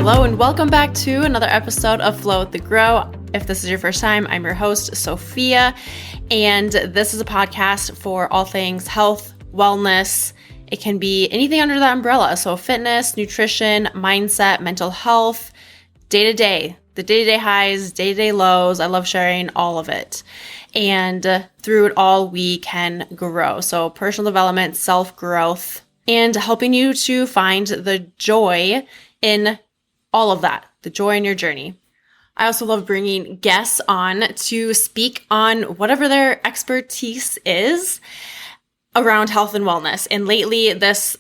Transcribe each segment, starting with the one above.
Hello and welcome back to another episode of Flow with the Grow. If this is your first time, I'm your host, Sophia, and this is a podcast for all things health, wellness. It can be anything under that umbrella. So fitness, nutrition, mindset, mental health, day-to-day, the day-to-day highs, day-to-day lows. I love sharing all of it. And through it all, we can grow. So personal development, self-growth, and helping you to find the joy in all of that, the joy in your journey. I also love bringing guests on to speak on whatever their expertise is around health and wellness. And lately,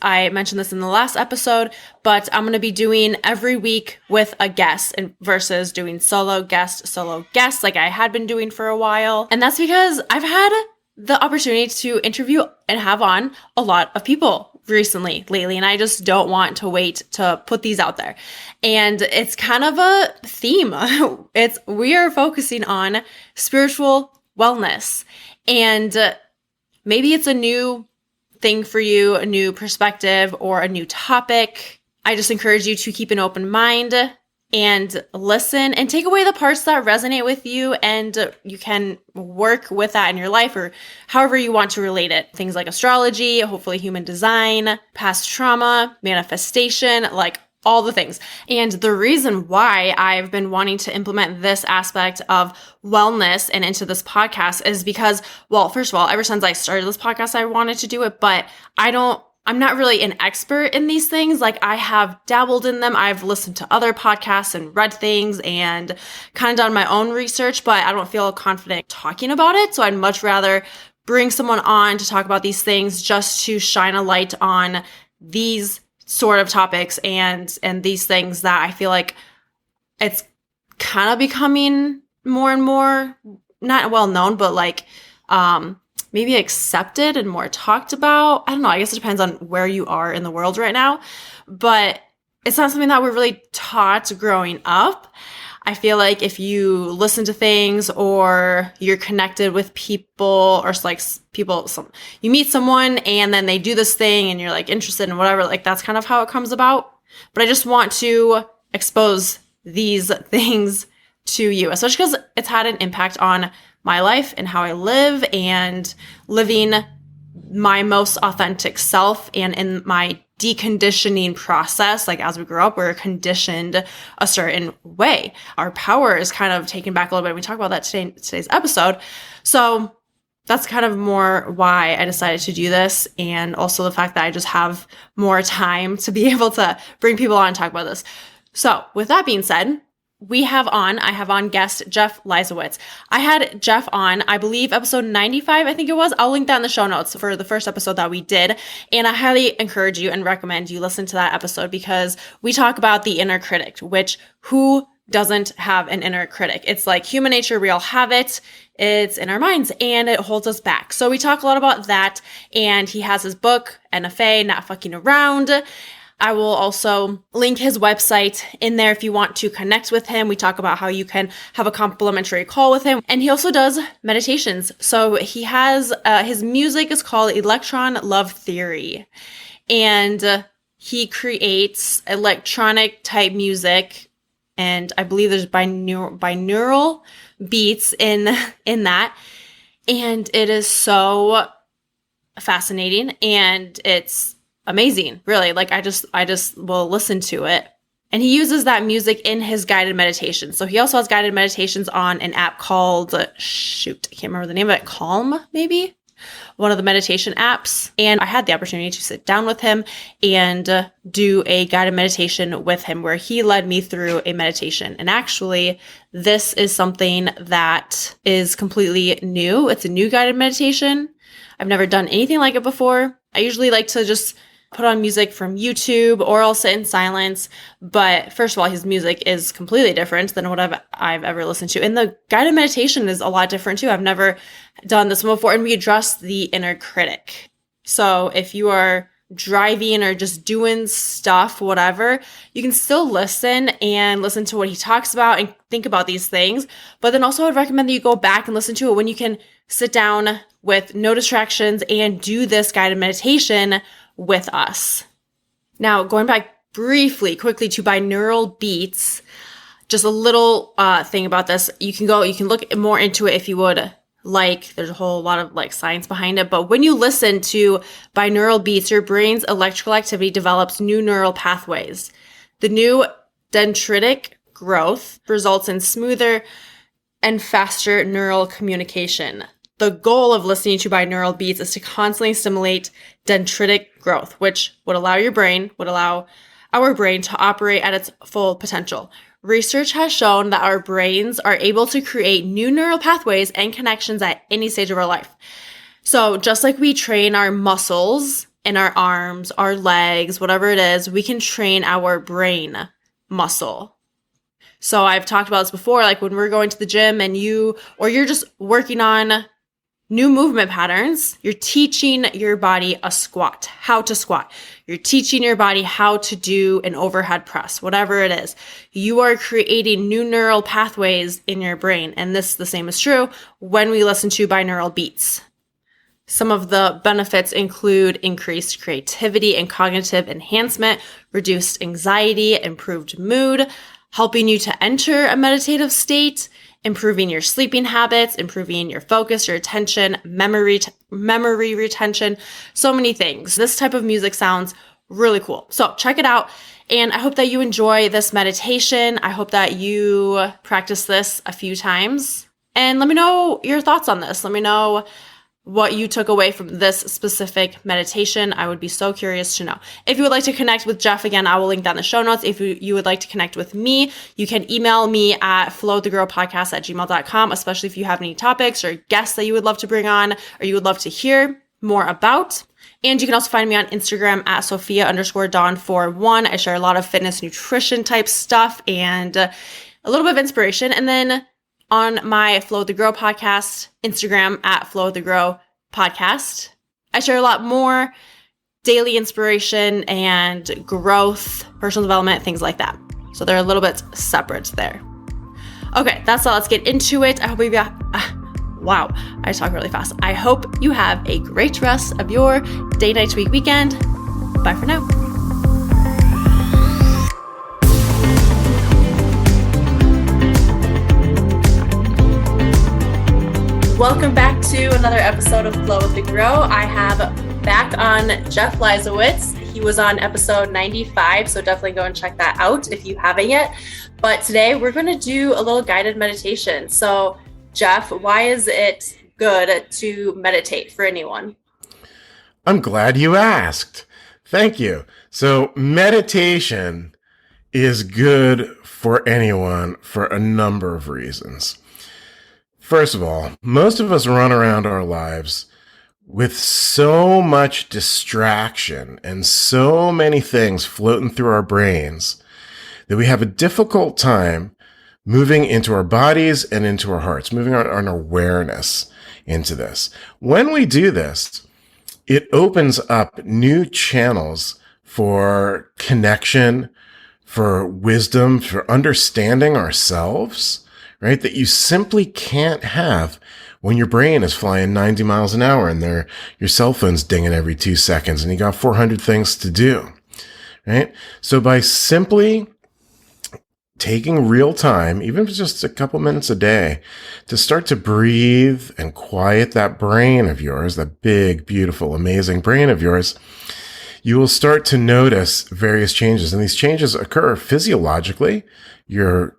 I mentioned this in the last episode, but I'm going to be doing every week with a guest versus doing solo guest like I had been doing for a while. And that's because I've had the opportunity to interview and have on a lot of people lately, and I just don't want to wait to put these out there. And it's kind of a theme. We are focusing on spiritual wellness, and maybe it's a new thing for you, a new perspective or a new topic. I just encourage you to keep an open mind and listen and take away the parts that resonate with you, and you can work with that in your life or however you want to relate it. Things like astrology, hopefully human design, past trauma, manifestation, like all the things. And the reason why I've been wanting to implement this aspect of wellness and into this podcast is because, well, first of all, ever since I started this podcast, I wanted to do it, but I'm not really an expert in these things. Like, I have dabbled in them. I've listened to other podcasts and read things and kind of done my own research, but I don't feel confident talking about it. So I'd much rather bring someone on to talk about these things, just to shine a light on these sort of topics and these things that I feel like it's kind of becoming more and more, not well known, but like, maybe accepted and more talked about. I don't know. I guess it depends on where you are in the world right now, but it's not something that we're really taught growing up. I feel like if you listen to things or you're connected with people or like you meet someone and then they do this thing and you're like interested in whatever, like that's kind of how it comes about. But I just want to expose these things to you, especially because it's had an impact on my life and how I live and living my most authentic self. And in my deconditioning process, like as we grow up, we're conditioned a certain way. Our power is kind of taken back a little bit. We talk about that today in today's episode. So that's kind of more why I decided to do this. And also the fact that I just have more time to be able to bring people on and talk about this. So with that being said, I have on guest Jeff Leisawitz. I had Jeff on, I believe, episode 95, I think it was. I'll link that in the show notes for the first episode that we did. And I highly encourage you and recommend you listen to that episode because we talk about the inner critic, which who doesn't have an inner critic? It's like human nature. We all have it. It's in our minds and it holds us back. So we talk a lot about that. And he has his book, NFA, Not Fucking Around. I will also link his website in there if you want to connect with him. We talk about how you can have a complimentary call with him. And he also does meditations. So he has, his music is called Electron Love Theory. And he creates electronic type music. And I believe there's binaural beats in that. And it is so fascinating. And it's amazing, really. Like I just will listen to it. And he uses that music in his guided meditation. So he also has guided meditations on an app called, I can't remember the name of it, Calm, maybe? One of the meditation apps. And I had the opportunity to sit down with him and do a guided meditation with him where he led me through a meditation. And actually, this is something that is completely new. It's a new guided meditation. I've never done anything like it before. I usually like to just put on music from YouTube or I'll sit in silence. But first of all, his music is completely different than what I've ever listened to. And the guided meditation is a lot different too. I've never done this one before. And we address the inner critic. So if you are driving or just doing stuff, whatever, you can still listen to what he talks about and think about these things. But then also I'd recommend that you go back and listen to it when you can sit down with no distractions and do this guided meditation with us. Now, going back quickly to Binaural Beats. Just a little thing about this. You can look more into it if you would like. There's a whole lot of like science behind it. But when you listen to binaural beats, your brain's electrical activity develops new neural pathways. The new dendritic growth results in smoother and faster neural communication. The goal of listening to binaural beats is to constantly stimulate dendritic growth, which would allow our brain to operate at its full potential. Research has shown that our brains are able to create new neural pathways and connections at any stage of our life. So just like we train our muscles in our arms, our legs, whatever it is, we can train our brain muscle. So I've talked about this before, like when we're going to the gym and you're just working on new movement patterns, you're teaching your body how to squat. You're teaching your body how to do an overhead press, whatever it is. You are creating new neural pathways in your brain. And the same is true when we listen to binaural beats. Some of the benefits include increased creativity and cognitive enhancement, reduced anxiety, improved mood, helping you to enter a meditative state, improving your sleeping habits, improving your focus, your attention, memory retention, so many things. This type of music sounds really cool. So check it out. And I hope that you enjoy this meditation. I hope that you practice this a few times. And let me know your thoughts on this. Let me know what you took away from this specific meditation. I would be so curious to know. If you would like to connect with Jeff, again, I will link down the show notes. If you would like to connect with me, you can email me at flowwiththegirlpodcast@gmail.com, especially if you have any topics or guests that you would love to bring on or you would love to hear more about. And you can also find me on Instagram at Sophia_Dawn41. I share a lot of fitness, nutrition type stuff and a little bit of inspiration. And then on my Flow with the Grow podcast, Instagram at Flow with the Grow podcast, I share a lot more daily inspiration and growth, personal development, things like that. So they're a little bit separate there. Okay, that's all. Let's get into it. I hope wow, I talk really fast. I hope you have a great rest of your day, night, week, weekend. Bye for now. Welcome back to another episode of Flow with the Grow. I have back on Jeff Leisawitz. He was on episode 95, so definitely go and check that out if you haven't yet. But today we're going to do a little guided meditation. So Jeff, why is it good to meditate for anyone? I'm glad you asked. Thank you. So meditation is good for anyone for a number of reasons. First of all, most of us run around our lives with so much distraction and so many things floating through our brains that we have a difficult time moving into our bodies and into our hearts, moving our awareness into this. When we do this, it opens up new channels for connection, for wisdom, for understanding ourselves, right? That you simply can't have when your brain is flying 90 miles an hour and your cell phone's dinging every 2 seconds and you got 400 things to do, right? So by simply taking real time, even if it's just a couple minutes a day, to start to breathe and quiet that brain of yours, that big, beautiful, amazing brain of yours, you will start to notice various changes. And these changes occur physiologically. Your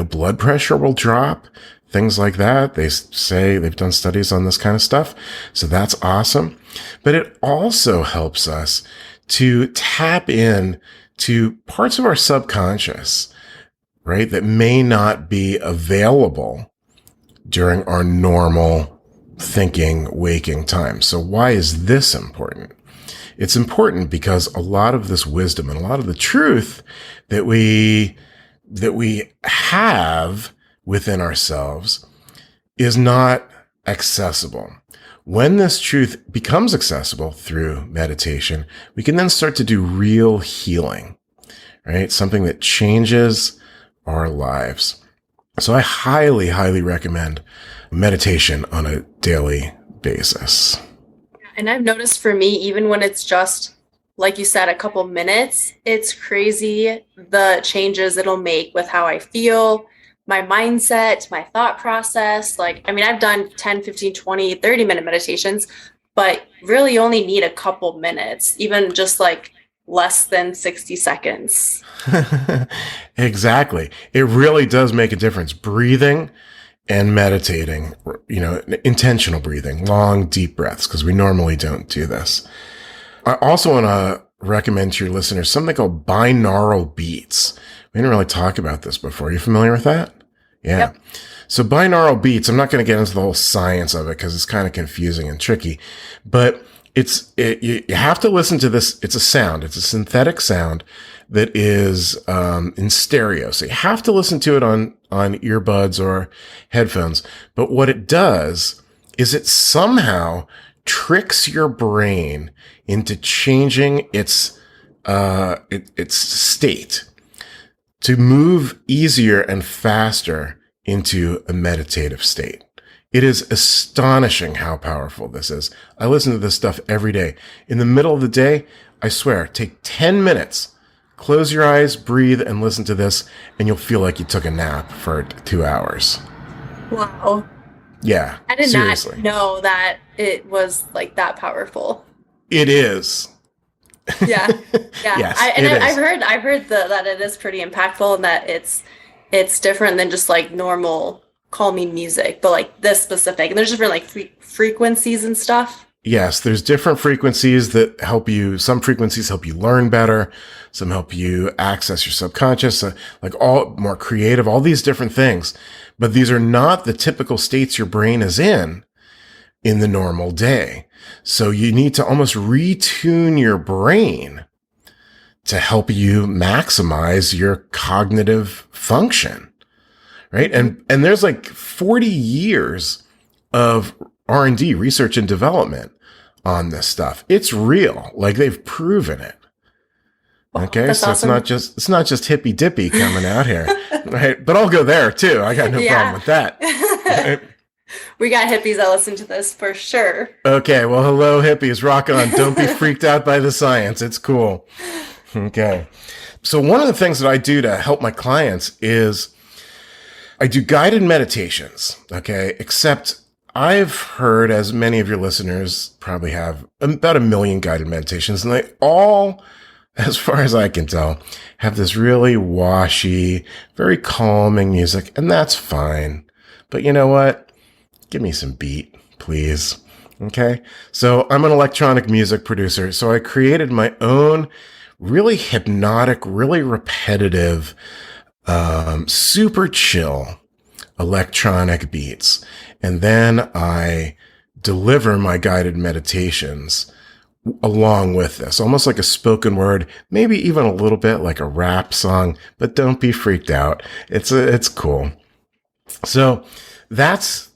blood pressure will drop, things like that. They say they've done studies on this kind of stuff. So that's awesome. But it also helps us to tap in to parts of our subconscious, right, that may not be available during our normal thinking, waking time. So why is this important? It's important because a lot of this wisdom and a lot of the truth that we have within ourselves is not accessible. When this truth becomes accessible through meditation, we can then start to do real healing, right? Something that changes our lives. So I highly, highly recommend meditation on a daily basis. And I've noticed for me, even when it's just like you said, a couple minutes, it's crazy the changes it'll make with how I feel, my mindset, my thought process. Like, I mean, I've done 10, 15, 20, 30-minute meditations, but really only need a couple minutes, even just like less than 60 seconds. Exactly. It really does make a difference. Breathing and meditating, intentional breathing, long, deep breaths, because we normally don't do this. I also want to recommend to your listeners something called binaural beats. We didn't really talk about this before. Are you familiar with that? Yeah. Yep. So binaural beats, I'm not going to get into the whole science of it because it's kind of confusing and tricky, but you have to listen to this. It's a sound. It's a synthetic sound that is in stereo. So you have to listen to it on earbuds or headphones. But what it does is it somehow tricks your brain into changing its state to move easier and faster into a meditative state. It is astonishing how powerful this is. I listen to this stuff every day. In the middle of the day, I swear, take 10 minutes, close your eyes, breathe, and listen to this, and you'll feel like you took a nap for 2 hours. Wow. Yeah, I did not know that it was like that powerful. It is. Yeah. Yes, I've heard that it is pretty impactful and that it's different than just like normal calming music, but like this specific, and there's different like frequencies and stuff. Yes, there's different frequencies that help you. Some frequencies help you learn better. Some help you access your subconscious, like all more creative, all these different things. But these are not the typical states your brain is in the normal day. So you need to almost retune your brain to help you maximize your cognitive function. Right. And there's like 40 years of R&D, research and development on this stuff. It's real. Like they've proven it. Okay. So awesome. It's not just hippy dippy coming out here. Right. But I'll go there too. I got no problem with that. Right? We got hippies that listen to this for sure. Okay. Well, hello hippies. Rock on. Don't be freaked out by the science. It's cool. Okay. So one of the things that I do to help my clients is I do guided meditations, okay? Except I've heard, as many of your listeners probably have, about 1 million guided meditations, and they all, as far as I can tell, have this really washy, very calming music, and that's fine. But you know what? Give me some beat, please. Okay? So I'm an electronic music producer, so I created my own really hypnotic, really repetitive, super chill electronic beats. And then I deliver my guided meditations along with this, almost like a spoken word, maybe even a little bit like a rap song, but don't be freaked out. It's cool. So that's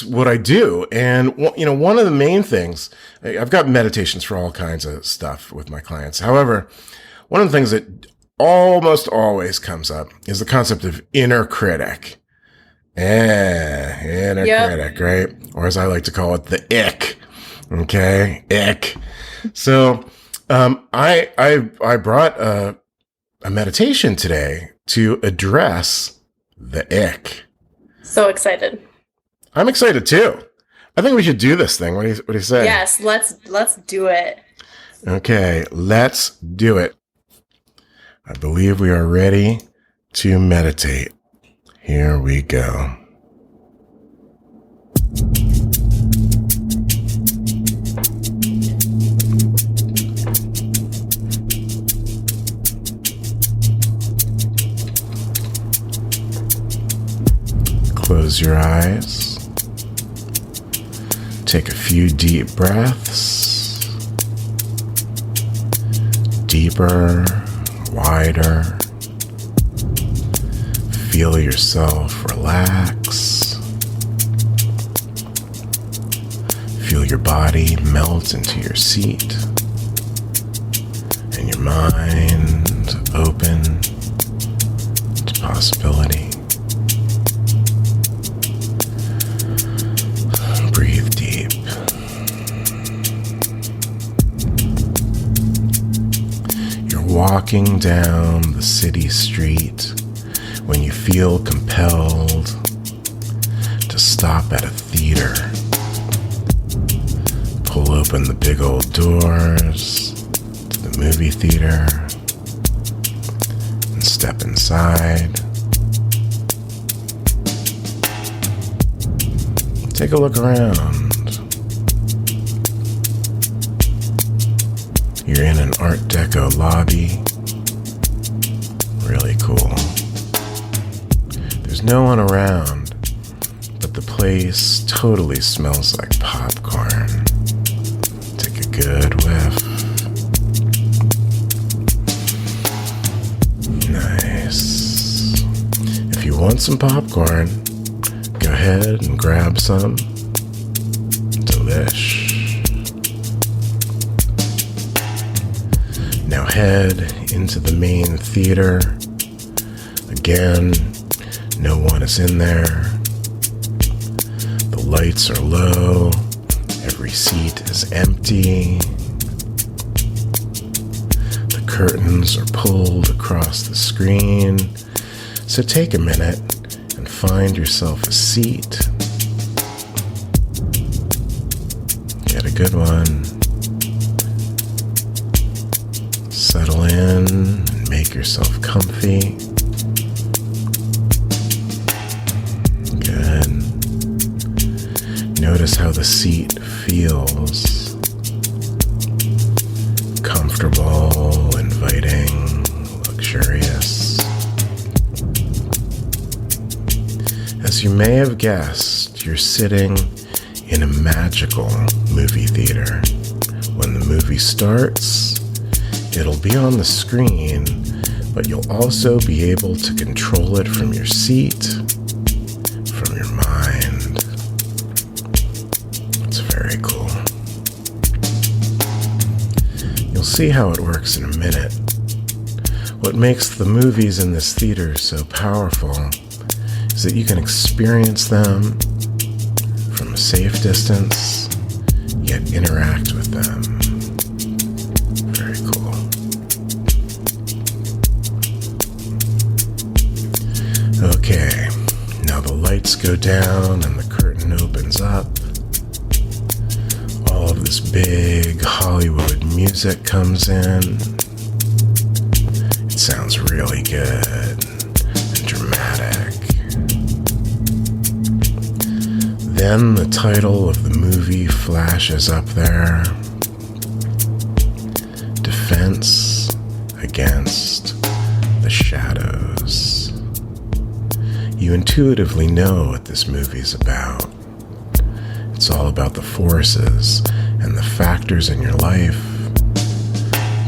what I do. And one of the main things, I've got meditations for all kinds of stuff with my clients. However, one of the things that almost always comes up is the concept of inner critic. Inner critic, right? Or as I like to call it, the ick. Okay, ick. So, I brought a meditation today to address the ick. So excited. I'm excited too. I think we should do this thing. What do you say? Yes, let's do it. Okay, let's do it. I believe we are ready to meditate. Here we go. Close your eyes. Take a few deep breaths. Deeper, wider. Feel yourself relax. Feel your body melt into your seat. And your mind open to possibility. Breathe deep. walking down the city street when you feel compelled to stop at a theater. Pull open the big old doors to the movie theater and step inside. Take a look around. You're in an Art Deco lobby. Really cool. There's no one around, but the place totally smells like popcorn. Take a good whiff. Nice. If you want some popcorn, go ahead and grab some. Delish. Now head into the main theater. Again, no one is in there. The lights are low. Every seat is empty. The curtains are pulled across the screen. So take a minute and find yourself a seat. Get a good one. Settle in and make yourself comfy. Good. Notice how the seat feels. Comfortable, inviting, luxurious. As you may have guessed, you're sitting in a magical movie theater. When the movie starts, it'll be on the screen, but you'll also be able to control it from your seat, from your mind. It's very cool. You'll see how it works in a minute. What makes the movies in this theater so powerful is that you can experience them from a safe distance, yet interact with them. Very cool. Okay, now the lights go down and the curtain opens up. All of this big Hollywood music comes in. It sounds really good and dramatic. Then the title of the movie flashes up there. Defense Against the Shadows. You intuitively know what this movie's about. It's all about the forces and the factors in your life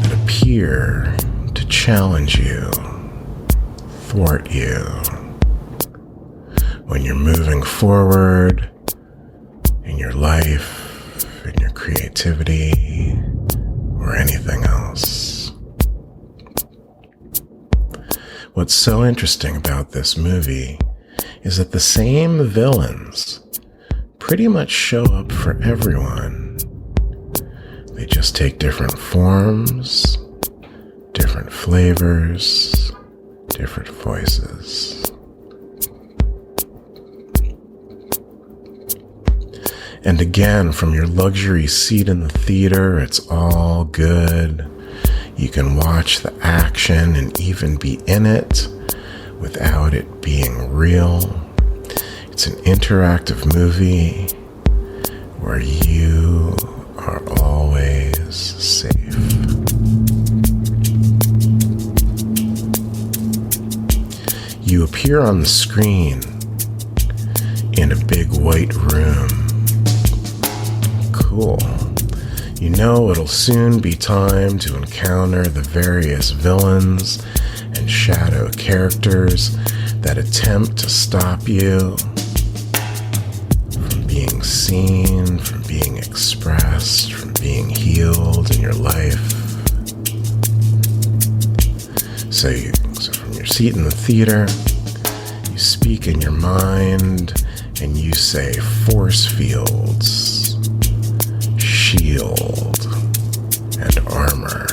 that appear to challenge you, thwart you, when you're moving forward in your life, in your creativity, or anything else. What's so interesting about this movie is that the same villains pretty much show up for everyone. They just take different forms, different flavors, different voices. And again, from your luxury seat in the theater, it's all good. You can watch the action and even be in it without it being real. It's an interactive movie where you are always safe. You appear on the screen in a big white room. Cool. You know it'll soon be time to encounter the various villains and shadow characters that attempt to stop you from being seen, from being expressed, from being healed in your life. So from your seat in the theater, you speak in your mind and you say force fields, shield, and armor.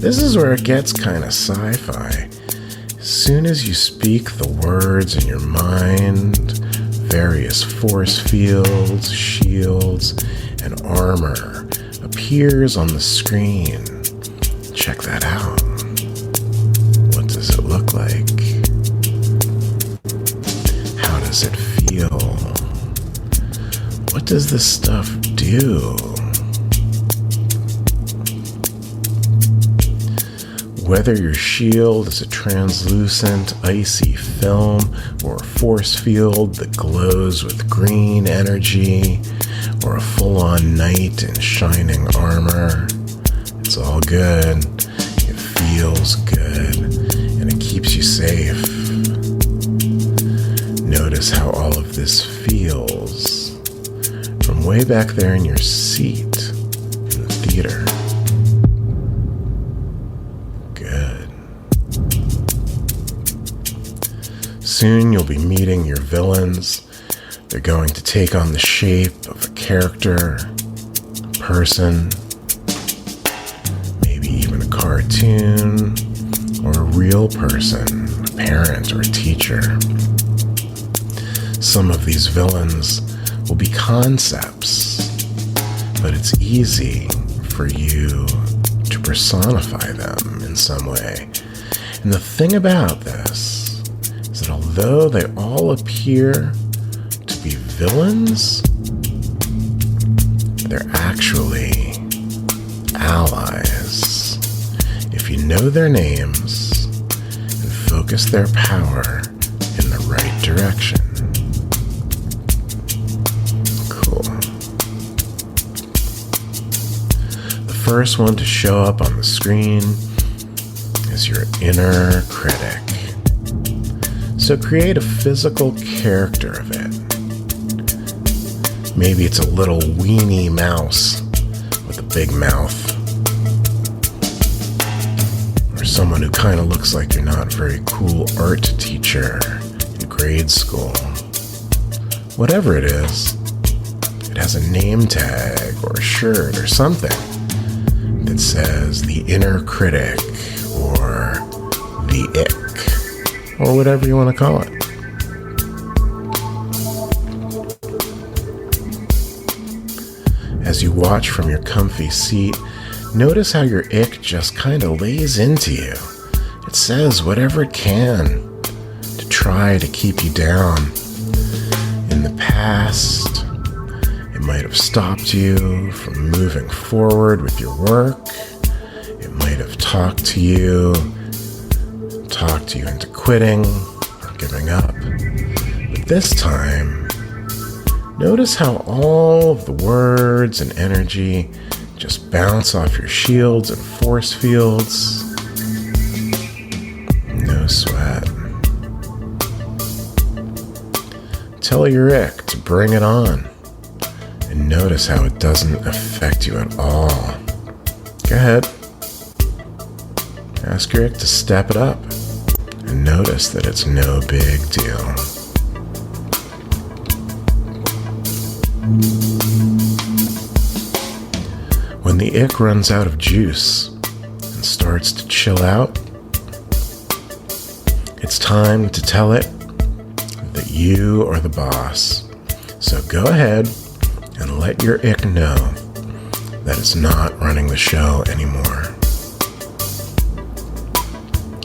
This is where it gets kind of sci-fi. As soon as you speak the words in your mind, various force fields, shields, and armor appears on the screen. Check that out. What does it look like? How does it feel? What does this stuff do? Whether your shield is a translucent, icy film or a force field that glows with green energy or a full-on knight in shining armor, it's all good. It feels good and it keeps you safe. Notice how all of this feels from way back there in your seat in the theater. Soon you'll be meeting your villains. They're going to take on the shape of a character, a person, maybe even a cartoon, or a real person, a parent or a teacher. Some of these villains will be concepts, but it's easy for you to personify them in some way. And the thing about this, that although they all appear to be villains, they're actually allies. If you know their names and focus their power in the right direction. Cool. The first one to show up on the screen is your inner critic. So create a physical character of it. Maybe it's a little weenie mouse with a big mouth. Or someone who kind of looks like you're not a very cool art teacher in grade school. Whatever it is, it has a name tag or a shirt or something that says the inner critic or the ick, or whatever you want to call it. As you watch from your comfy seat, notice how your ick just kind of lays into you. It says whatever it can to try to keep you down. In the past, it might have stopped you from moving forward with your work. It might have talked to you into quitting or giving up. But this time, notice how all of the words and energy just bounce off your shields and force fields. No sweat. Tell your ick to bring it on, and notice how it doesn't affect you at all. Go ahead. Ask your ick to step it up. And notice that it's no big deal. When the ick runs out of juice and starts to chill out, it's time to tell it that you are the boss. So go ahead and let your ick know that it's not running the show anymore.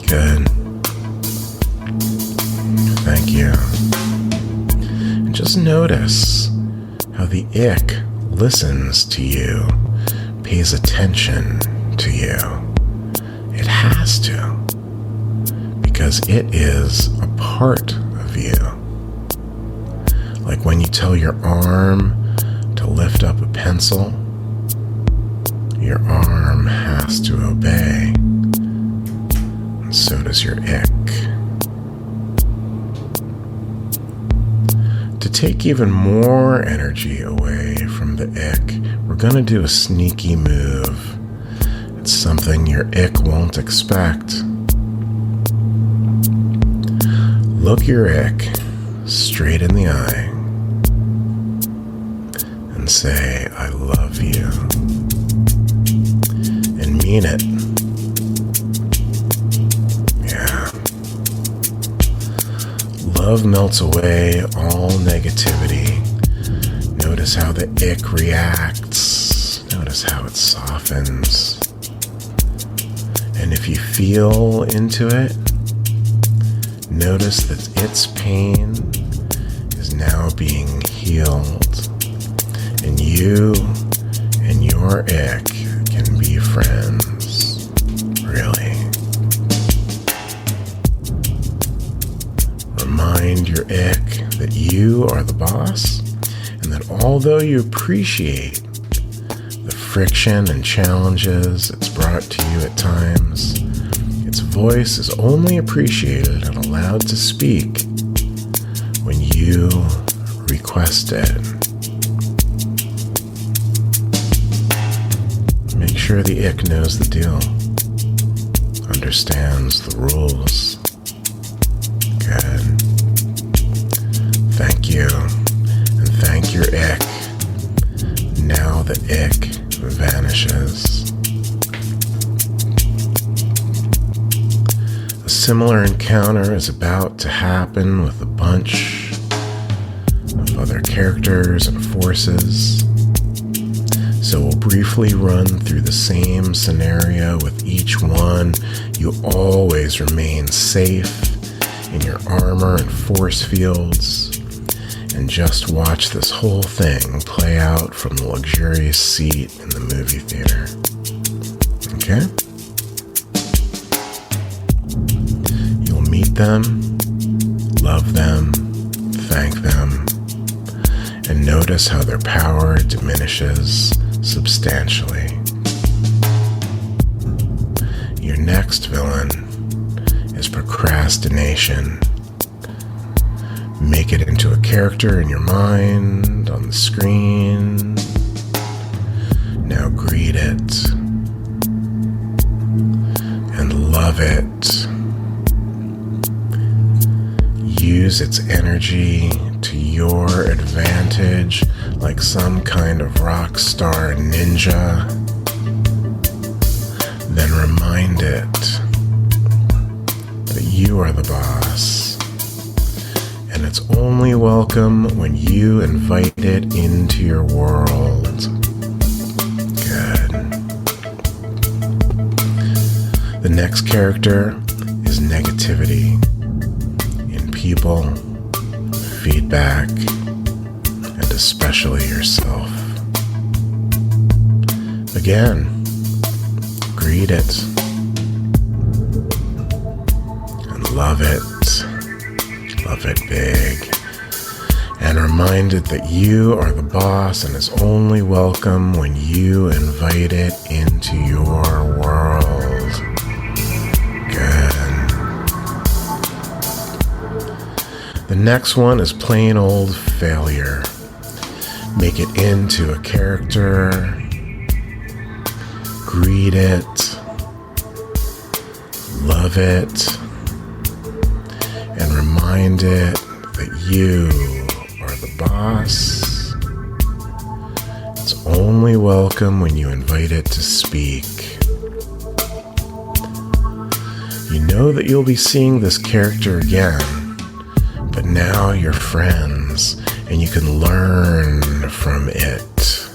Good. Thank you. And just notice how the ick listens to you, pays attention to you. It has to, because it is a part of you. Like when you tell your arm to lift up a pencil, your arm has to obey, and so does your ick. To take even more energy away from the ick, we're going to do a sneaky move. It's something your ick won't expect. Look your ick straight in the eye and say, "I love you." And mean it. love melts away all negativity. Notice how the ick reacts. Notice how it softens. And if you feel into it, notice that its pain is now being healed. And you and your ick can be friends. Really. Remind your ick that you are the boss, and that although you appreciate the friction and challenges it's brought to you at times, its voice is only appreciated and allowed to speak when you request it. Make sure the ick knows the deal, understands the rules. Good. Thank you, and thank your ick. Now the ick vanishes. A similar encounter is about to happen with a bunch of other characters and forces. So we'll briefly run through the same scenario with each one. You always remain safe in your armor and force fields, and just watch this whole thing play out from the luxurious seat in the movie theater. Okay? You'll meet them, love them, thank them, and notice how their power diminishes substantially. Your next villain is procrastination. Make it into a character in your mind, on the screen. Now greet it and love it. Use its energy to your advantage like some kind of rock star ninja. Then remind it that you are the boss, and it's only welcome when you invite it into your world. Good. The next character is negativity in people, feedback, and especially yourself. Again, greet it and love it. Love it big. And remind it that you are the boss and is only welcome when you invite it into your world. Good. The next one is plain old failure. Make it into a character. Greet it. Love it. And remind it that you are the boss. It's only welcome when you invite it to speak. You know that you'll be seeing this character again, but now you're friends and you can learn from it.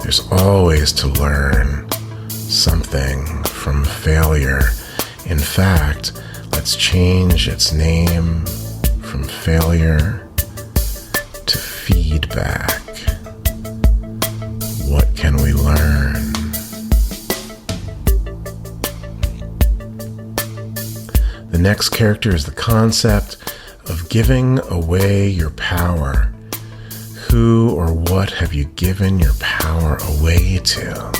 There's always to learn something from failure. In fact, let's change its name from failure to feedback. What can we learn? The next character is the concept of giving away your power. Who or what have you given your power away to?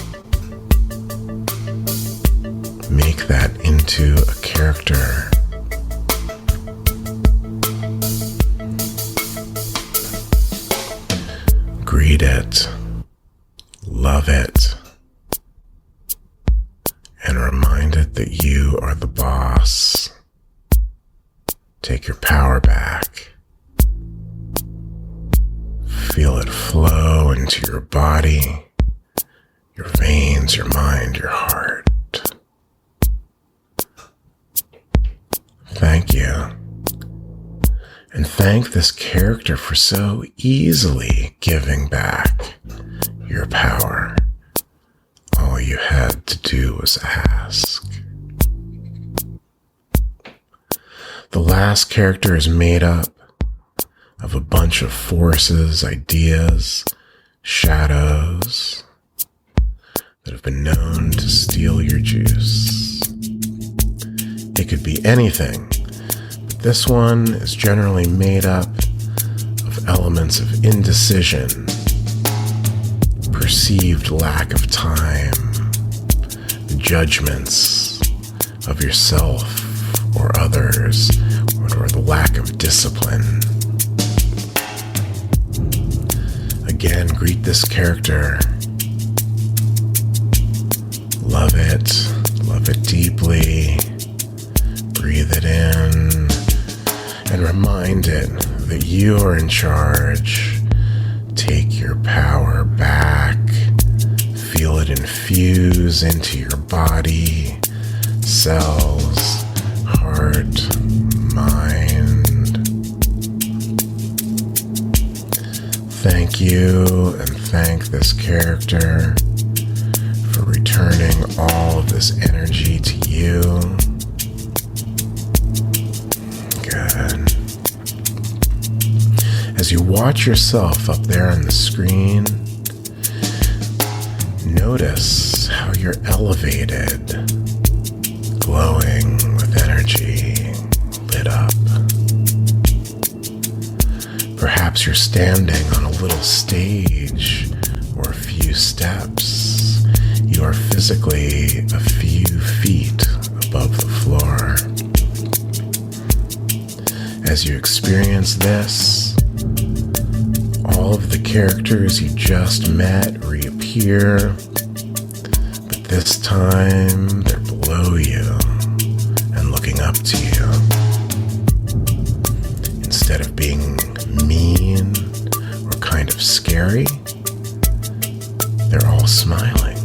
Make that into a character. Greet it, love it, and remind it that you are the boss. Take your power back. Feel it flow into your body, your veins, your mind, your heart. Thank you. And thank this character for so easily giving back your power. All you had to do was ask. The last character is made up of a bunch of forces, ideas, shadows that have been known to steal your juice. It could be anything, but this one is generally made up of elements of indecision, perceived lack of time, judgments of yourself or others, or the lack of discipline. Again, greet this character. Love it deeply. Breathe it in, and remind it that you are in charge. Take your power back. Feel it infuse into your body, cells, heart, mind. Thank you, and thank this character for returning all of this energy to you. Good. As you watch yourself up there on the screen, notice how you're elevated, glowing with energy, lit up. Perhaps you're standing on a little stage or a few steps. You are physically a few feet above the floor. As you experience this, all of the characters you just met reappear, but this time they're below you and looking up to you. Instead of being mean or kind of scary, they're all smiling.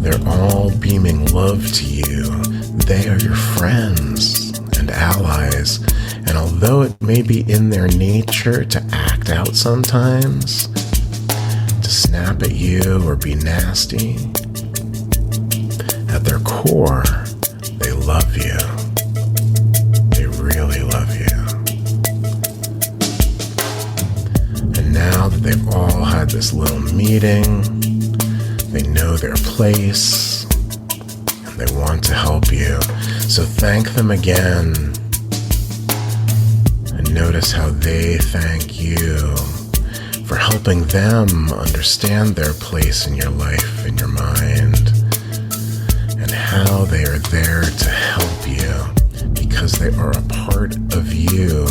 They're all beaming love to you. They are your friends and allies, and although it may be in their nature to act out sometimes, to snap at you or be nasty, at their core, they love you. They really love you. And now that they've all had this little meeting, they know their place, and they want to help you. So thank them again, and notice how they thank you for helping them understand their place in your life, in your mind, and how they are there to help you because they are a part of you.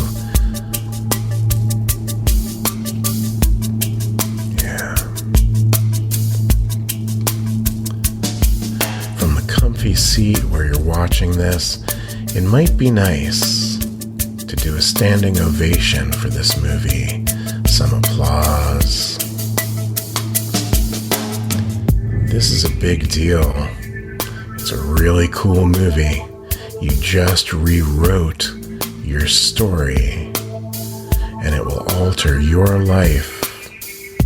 Yeah. From the comfy seat where you're watching this, it might be nice to do a standing ovation for this movie. Some applause. This is a big deal. It's a really cool movie. You just rewrote your story, and it will alter your life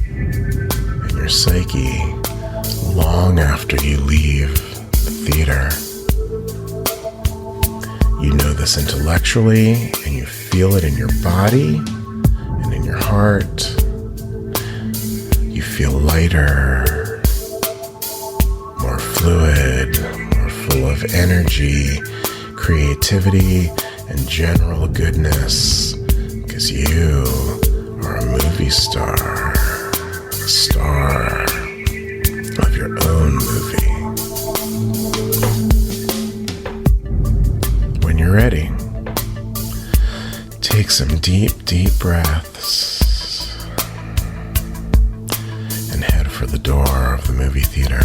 and your psyche long after you leave the theater. You know this intellectually, and you feel it in your body and in your heart. You feel lighter, more fluid, more full of energy, creativity, and general goodness, because you are a movie star, a star of your own movie. When you're ready, take some deep, deep breaths and head for the door of the movie theater.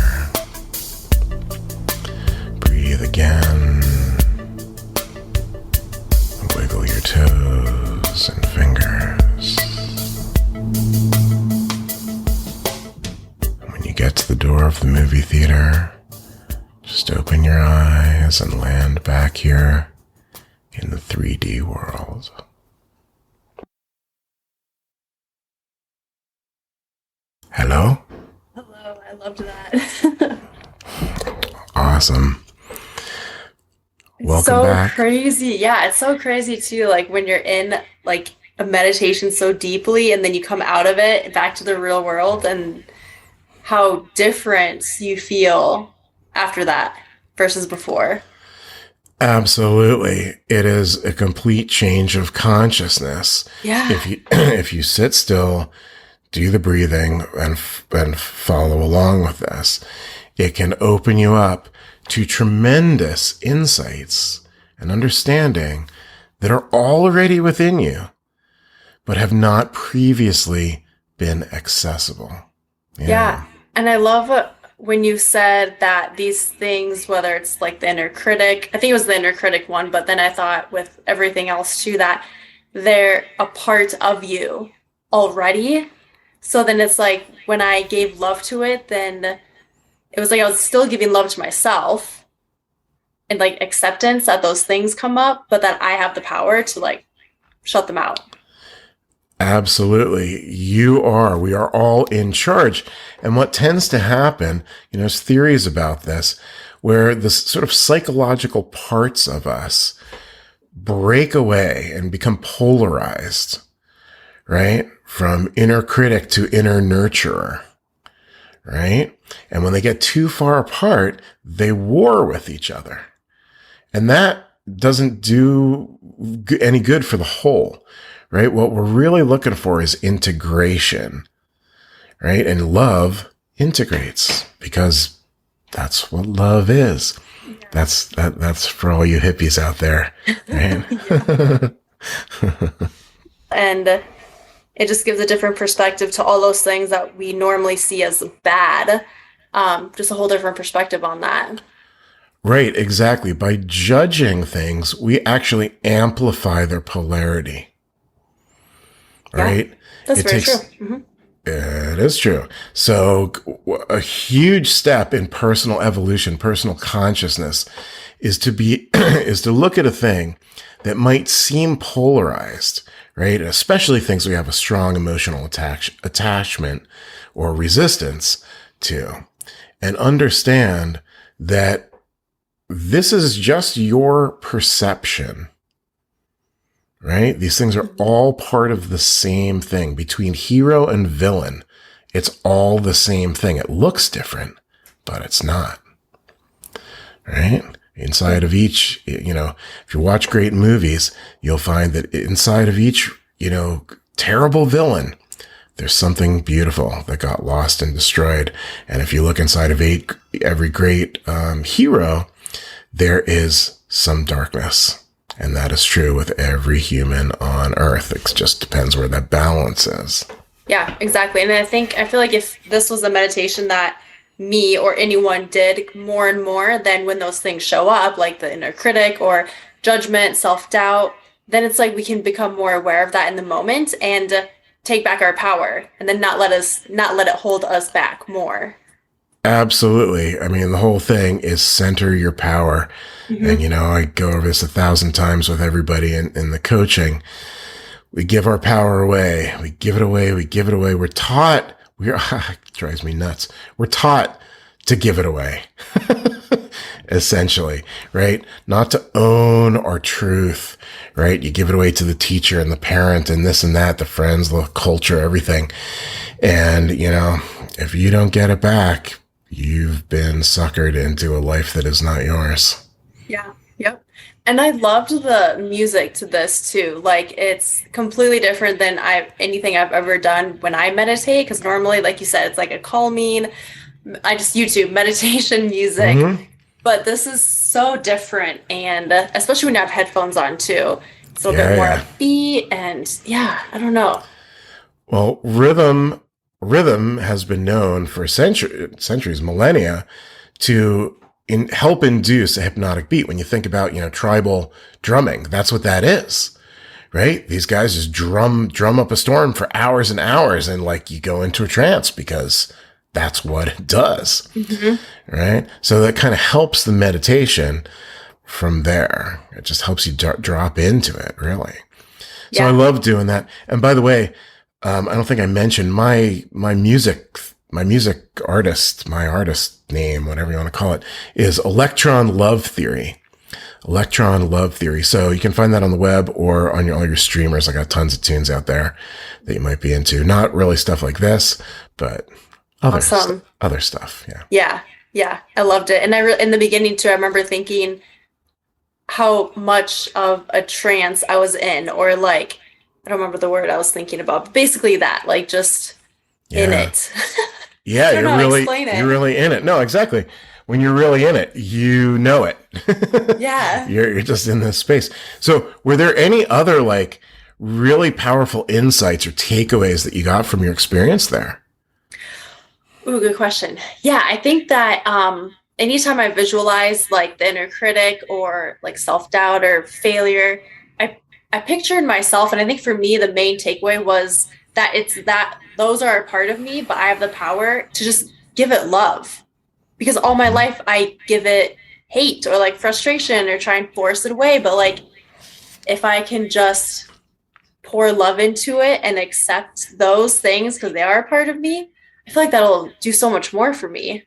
Breathe again. Wiggle your toes and fingers. When you get to the door of the movie theater, just open your eyes and land back here in the 3D world. Hello? Hello, I loved that. Awesome. Welcome so back. Crazy. Yeah, it's so crazy too. Like when you're in like a meditation so deeply and then you come out of it back to the real world and how different you feel after that versus before. Absolutely. It is a complete change of consciousness. Yeah. If you sit still, do the breathing and follow along with this, it can open you up to tremendous insights and understanding that are already within you, but have not previously been accessible. Yeah. And I love when you said that these things, whether it's like the inner critic, I think it was the inner critic one, but then I thought with everything else too, that they're a part of you already. So then it's like when I gave love to it, then it was like I was still giving love to myself and like acceptance that those things come up, but that I have the power to like shut them out. Absolutely. We are all in charge. And what tends to happen, there's theories about this, where the sort of psychological parts of us break away and become polarized, right? From inner critic to inner nurturer, right? And when they get too far apart, they war with each other. And that doesn't do any good for the whole. Right? What we're really looking for is integration, right? And love integrates because that's what love is. That's for all you hippies out there, right? And it just gives a different perspective to all those things that we normally see as bad. Just a whole different perspective on that. Right, exactly. By judging things, we actually amplify their polarity. Right? That's very true. Mm-hmm. It is true. So a huge step in personal evolution, personal consciousness is to look at a thing that might seem polarized, right? Especially things we have a strong emotional attachment or resistance to, and understand that this is just your perception. Right? These things are all part of the same thing. Between hero and villain, it's all the same thing. It looks different, but it's not. Right? Inside of each, if you watch great movies, you'll find that inside of each, terrible villain, there's something beautiful that got lost and destroyed. And if you look inside of every great hero, there is some darkness. And that is true with every human on Earth. It just depends where that balance is. Yeah, exactly. And I feel like if this was a meditation that me or anyone did more and more, then when those things show up, like the inner critic or judgment, self-doubt, then it's like we can become more aware of that in the moment and take back our power and then not let it hold us back more. Absolutely. I mean, the whole thing is center your power. Mm-hmm. And, I go over this 1,000 times with everybody in the coaching. We give our power away. We give it away. We give it away. We're taught, it drives me nuts. We're taught to give it away, essentially, right? Not to own our truth, right? You give it away to the teacher and the parent and this and that, the friends, the culture, everything. And, if you don't get it back, you've been suckered into a life that is not yours. Yeah. Yep. And I loved the music to this too. Like it's completely different than anything I've ever done when I meditate. Because normally, like you said, it's like a calming, I just YouTube meditation music. Mm-hmm. But this is so different. And especially when you have headphones on too, it's a little bit more upbeat and I don't know. Well, rhythm has been known for centuries, millennia, to help induce a hypnotic beat. When you think about, tribal drumming, that's what that is, right? These guys just drum up a storm for hours and hours, and like you go into a trance because that's what it does, mm-hmm. right? So that kind of helps the meditation. from there. It just helps you drop into it, really. So Yeah. I love doing that. And by the way, I don't think I mentioned my artist name, whatever you want to call it, is Electron Love Theory. Electron Love Theory. So you can find that on the web or on all your streamers. I got tons of tunes out there that you might be into. Not really stuff like this, but other stuff. Yeah. Yeah. Yeah. I loved it. And in the beginning too, I remember thinking how much of a trance I was in, or like, I don't remember the word I was thinking about, but basically that, like, just in it. Yeah, you're really in it. No, exactly. When you're really in it, you know it. Yeah. You're just in this space. So were there any other like really powerful insights or takeaways that you got from your experience there? Ooh, good question. Yeah, I think that anytime I visualize like the inner critic or like self-doubt or failure, I pictured myself, and I think for me the main takeaway was that those are a part of me, but I have the power to just give it love. Because all my life I give it hate or like frustration or try and force it away. But like, if I can just pour love into it and accept those things because they are a part of me, I feel like that'll do so much more for me.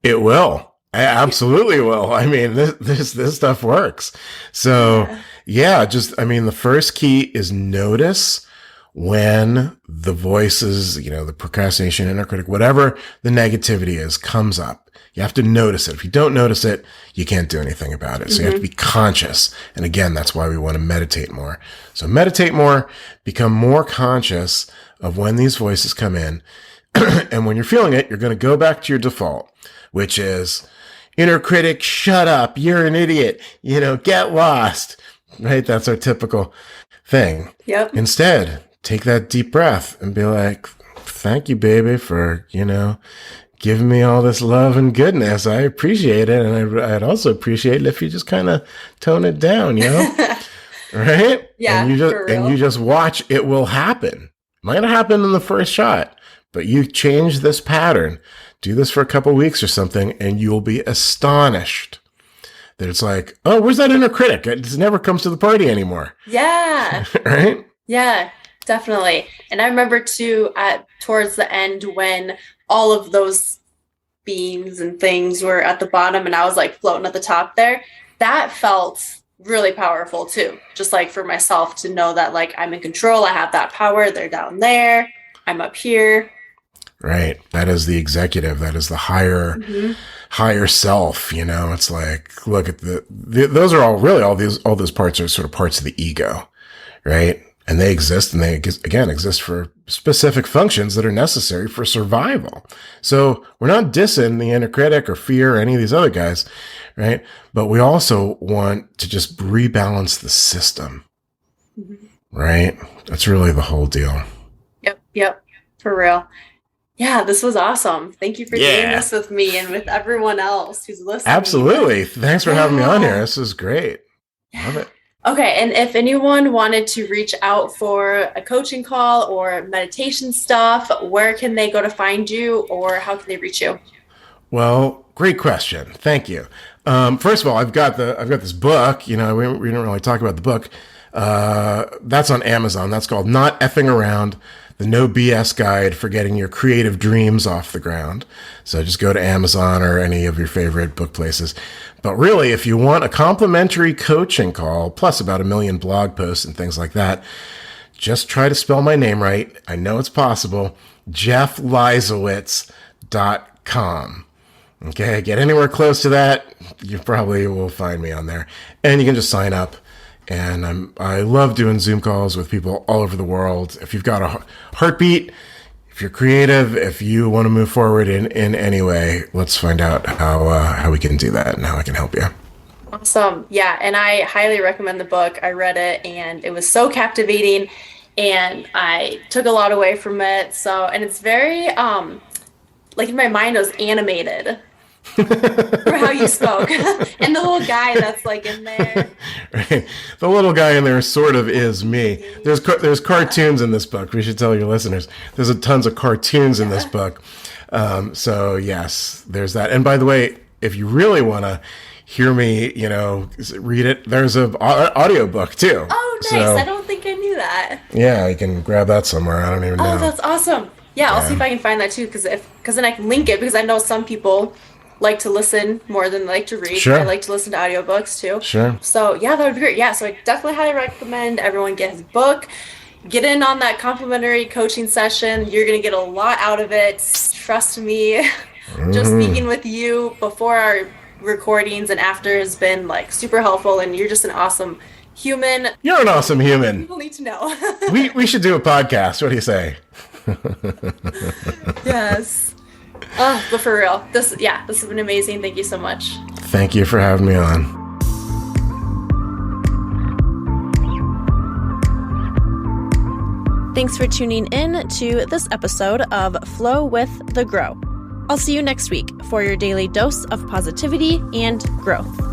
It will. I absolutely will. I mean, this stuff works. So yeah, the first key is notice when the voices, the procrastination, inner critic, whatever the negativity is, comes up. You have to notice it. If you don't notice it, you can't do anything about it. So you have to be conscious. And again, that's why we want to meditate more. So meditate more, become more conscious of when these voices come in. And when you're feeling it, you're going to go back to your default, which is inner critic, shut up. You're an idiot. Get lost, right? That's our typical thing. Yep. Instead, take that deep breath and be like, thank you, baby, for, giving me all this love and goodness. I appreciate it. And I'd also appreciate it if you just kind of tone it down, right? Yeah. And you just watch, it will happen. Might not happen in the first shot, but you change this pattern, do this for a couple of weeks or something, and you'll be astonished that it's like, oh, where's that inner critic? It never comes to the party anymore. Yeah. Right? Yeah, definitely. And I remember too, towards the end when all of those beams and things were at the bottom and I was like floating at the top there, that felt really powerful too. Just like for myself to know that like I'm in control, I have that power, they're down there, I'm up here. Right. That is the executive. That is the higher self. It's like, look at those are all those parts are sort of parts of the ego, right? And they exist, and they again exist for specific functions that are necessary for survival. So we're not dissing the inner critic or fear or any of these other guys, right? But we also want to just rebalance the system, right? That's really the whole deal. Yep. For real. Yeah, this was awesome. Thank you for doing this with me and with everyone else who's listening. Absolutely. Thanks for having me on here. This is great. Love it. Okay, and if anyone wanted to reach out for a coaching call or meditation stuff, where can they go to find you, or how can they reach you? Well, great question. Thank you. First of all, I've got this book. We didn't really talk about the book. That's on Amazon. That's called Not Effing Around: The No BS Guide for Getting Your Creative Dreams Off the Ground. So just go to Amazon or any of your favorite book places. But really, if you want a complimentary coaching call, plus about 1 million blog posts and things like that, just try to spell my name right. I know it's possible. JeffLeisawitz.com. Okay, get anywhere close to that, you probably will find me on there. And you can just sign up. And I love doing Zoom calls with people all over the world. If you've got a heartbeat, if you're creative, if you want to move forward in any way, let's find out how we can do that and how I can help you. Awesome. Yeah. And I highly recommend the book. I read it and it was so captivating and I took a lot away from it. So, and it's very, like in my mind, it was animated. For how you spoke. And the little guy that's like in there. Right. The little guy in there sort of is me. There's cartoons in this book. We should tell your listeners. There's tons of cartoons in this book. So yes, there's that. And by the way, if you really want to hear me, read it. There's an audiobook too. Oh, nice. So, I don't think I knew that. Yeah, you can grab that somewhere. I don't even know. Oh, that's awesome. Yeah, I'll see if I can find that too, because then I can link it, because I know some people like to listen more than they like to read. Sure. I like to listen to audiobooks too. Sure. So yeah, that would be great. Yeah, so I definitely highly recommend everyone get his book. Get in on that complimentary coaching session. You're going to get a lot out of it. Trust me. Just speaking with you before our recordings and after has been like super helpful, and you're just an awesome human. You're an awesome human. People need to know. we should do a podcast. What do you say? Yes. But for real, this has been amazing. Thank you so much. Thank you for having me on. Thanks for tuning in to this episode of Flow with the Grow. I'll see you next week for your daily dose of positivity and growth.